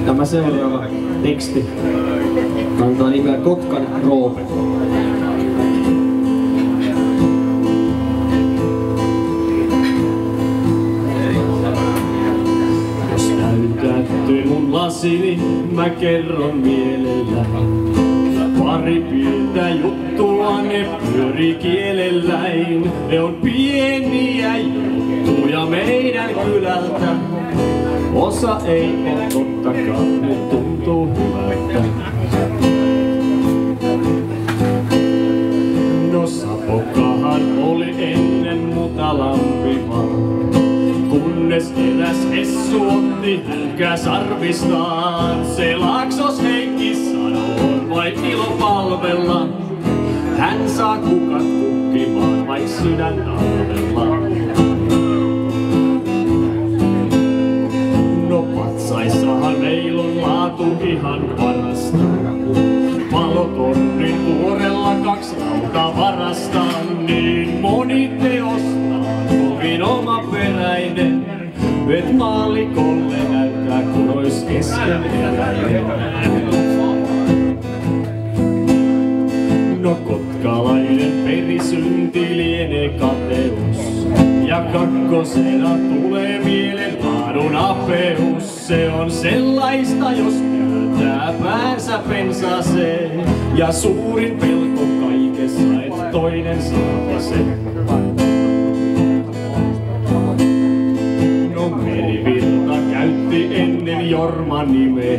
Tämä seuraava teksti kantaa nimeä Kotkan Roope. Jos näytätte mun lasini, mä kerron mielellä. Pari pientä juttua, ne pyöri kielelläin. Ne on pieniä juttuja meidän kylältä. Osa ei oo tottakaan, mut tuntuu hyvältä. No Sapokahan oli ennen Mutalampiva. Kunnes eräs hessu otti hälkää sarvistaan. Se Laaksos Heikki sanoo, on vain ilo palvella. Hän saa kukat kukkimaan, vaik sydän talvella. No patsaissahan meillä on laatu ihan parasta. Palotornin vuorella 2 rautavarasta. Niin moni teosta kovin omaperäinen. Et maalikolle näyttää kun ois keskeneräinen. No kotkalainen perisynti lienee kateus. Ja kakkosena tulee mieleen laadun apeus. Se on sellaista, jos työntää päänsä pensaaseen. Ja suurin pelko kaikessa, et toinen saa sen. No Merivirta käytti ennen Jorman nimeä.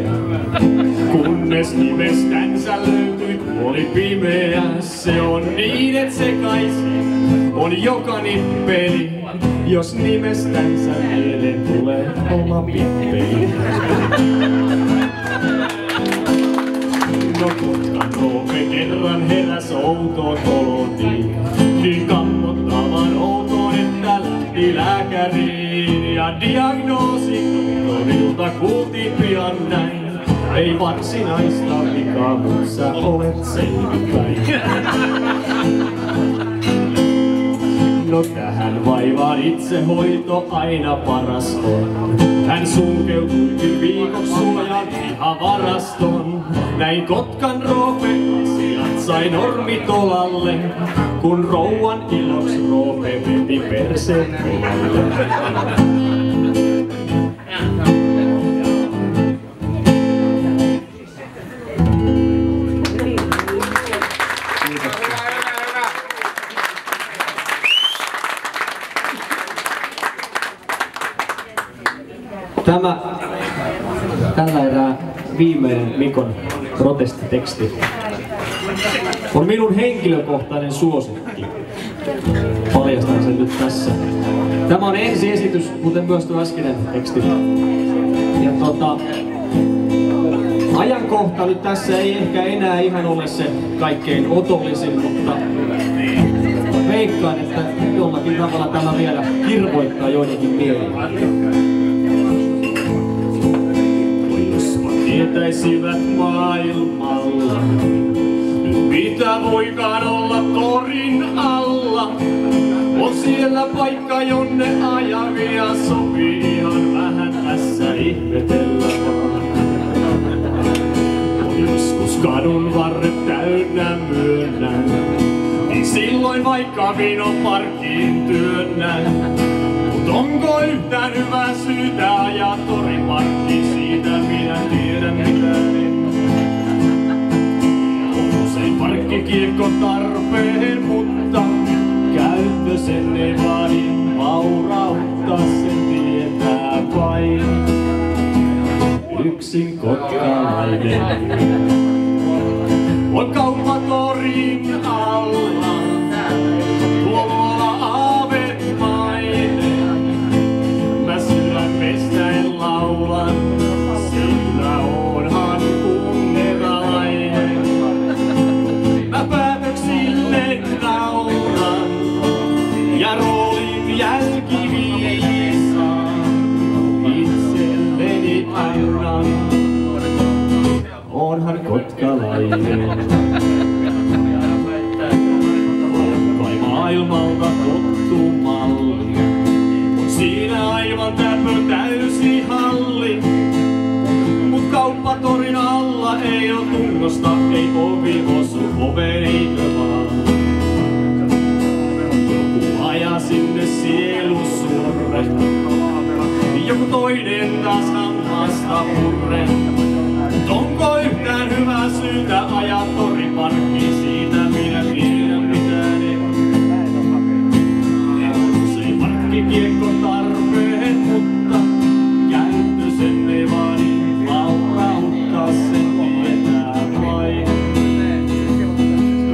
Kunnes nimestänsä löytyi puoli pimeä. Se on niin, et sekaisin on joka nippeli. Jos nimestänsä mieleen tulee oma pippeli. No Kotkan Roope kerran heräs outoon olotiin. Niin kammottavan outoon, että lähti lääkäriin. Ja diagnoosi torilta kuultiin pian näin. Ei varsinaista vikaa, mut sä olet selvinpäin. No tähän vaivaan itsehoito aina paras on. Hän sunkeutuikin viikoksi suojan pihavarastoon. Näin Kotkan Roope asiat sai normitolalle. Kun rouvan iloks Roope veti perseen kolalle. Tällä erää viimeinen Mikon protestiteksti on minun henkilökohtainen suosikki. Paljastan sen nyt tässä. Tämä on ensiesitys, kuten myös tuo äskeinen teksti. Ja ajankohta nyt tässä ei ehkä enää ihan ole se kaikkein otollisin, mutta veikkaan, että jollakin tavalla tämä vielä kirvoittaa joidenkin mieliin. Tietäisivät maailmalla, nyt mitä voikaan olla torin alla. On siellä paikka, jonne ajavia sopii ihan vähän tässä ihmetellä vaan. On joskus kadun varret täynnä myönnän, niin silloin vaikka vinon parkkiin työnnän. Mut onko yhtään hyvää syytä ajaa toriparkkiin, siitä minä tiedän mitä en. On usein parkkikiekko tarpeen, mutta käyttö sen ei vaadi vaurautta, sen tietää vain yksin kotkalainen. On kauppatorin alla, tuolla aavemainen. Mä sydämestä en laulan, sillä onhan kunnerainen. Mä päätöksille nauran ja roolin jälkiviisaan. Itselleni annan, onhan kotkalainen. Kai maailmalta tottu malli, on siinä taas hammasta purren. Onko yhtään hyvää syytä ajaa toriparkkiin, siitä minä tiedän mitään usein parkkikiekko tarpeet, mutta käyttö sen ei vaadi vaurautta, sen tietää vain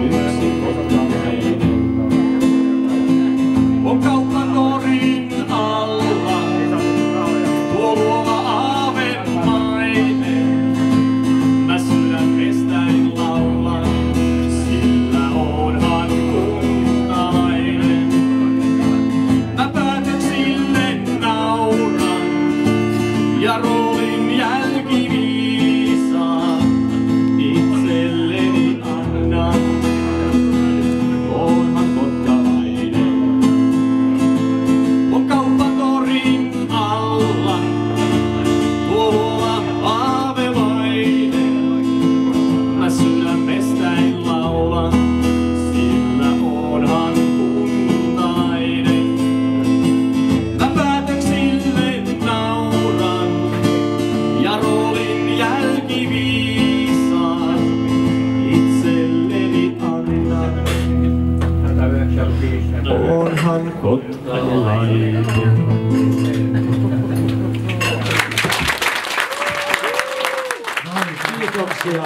yksi kotkalainen. On kauppatorin alla tuo luova aavemainen. Mä sydämestäin laulan, sillä oonhan kuntalainen. Mä päätöksille nauran ja roolin jälkiviisaan itselleni annan. Oonhan kotkalainen. On kauppatorin alla tuo luova aavemainen. Mä sydämestäin laulan, sillä oonhan kuntalainen. Mä päätöksille nauran ja roolin jälkiviisaan itselleni annan. Oonhan kotkalainen. Kiitoksia.